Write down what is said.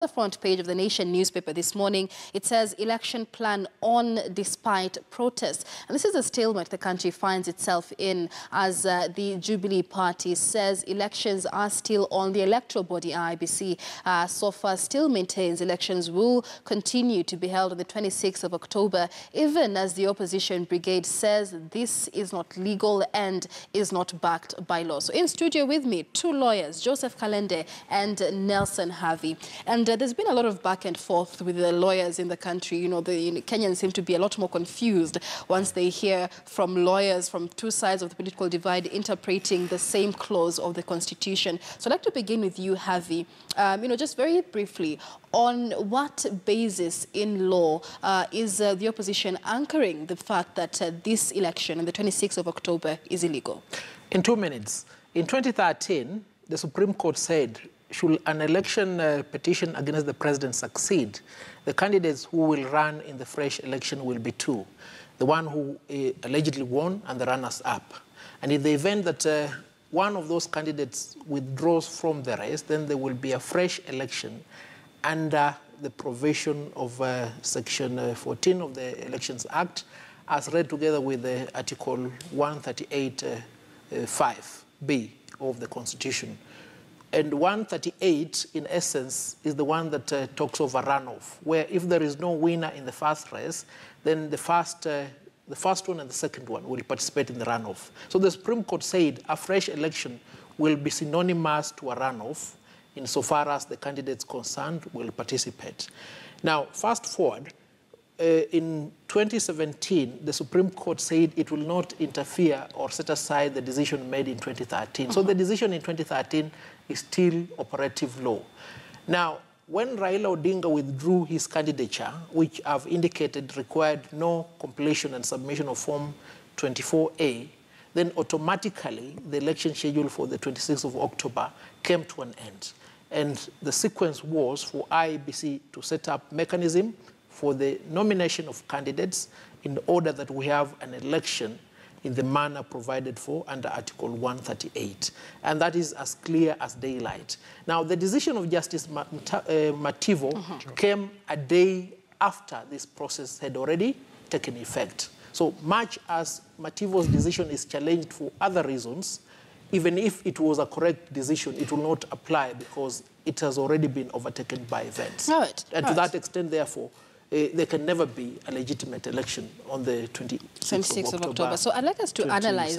The front page of the Nation newspaper this morning, it says election plan on despite protests. And this is a stalemate the country finds itself in as the Jubilee Party says elections are still on. The electoral body IEBC so far still maintains elections will continue to be held on the 26th of October, even as the opposition brigade says this is not legal and is not backed by law. So in studio with me, two lawyers, Joseph Kalende and Nelson Harvey. And there's been a lot of back and forth with the lawyers in the country. You know, the Kenyans seem to be a lot more confused once they hear from lawyers from two sides of the political divide interpreting the same clause of the Constitution. So I'd like to begin with you, Harvey. Just very briefly, on what basis in law is the opposition anchoring the fact that this election on the 26th of October is illegal? In 2 minutes. In 2013, the Supreme Court said, should an election petition against the president succeed, the candidates who will run in the fresh election will be two. The one who allegedly won and the runners-up. And in the event that one of those candidates withdraws from the race, then there will be a fresh election under the provision of Section 14 of the Elections Act, as read together with Article 138(5)(b) of the Constitution. And 138, in essence, is the one that talks of a runoff, where if there is no winner in the first race, then the first one and the second one will participate in the runoff. So the Supreme Court said a fresh election will be synonymous to a runoff insofar as the candidates concerned will participate. Now, fast forward, in 2017, the Supreme Court said it will not interfere or set aside the decision made in 2013. So the decision in 2013 is still operative law. Now, when Raila Odinga withdrew his candidature, which I've indicated required no completion and submission of Form 24A, then automatically the election schedule for the 26th of October came to an end. And the sequence was for IEBC to set up mechanism for the nomination of candidates in order that we have an election in the manner provided for under Article 138. And that is as clear as daylight. Now, the decision of Justice Mativo came a day after this process had already taken effect. So much as Mativo's decision is challenged for other reasons, even if it was a correct decision, it will not apply because it has already been overtaken by events. Right. And to that extent, therefore, there can never be a legitimate election on the 26th of October. So I'd like us to analyze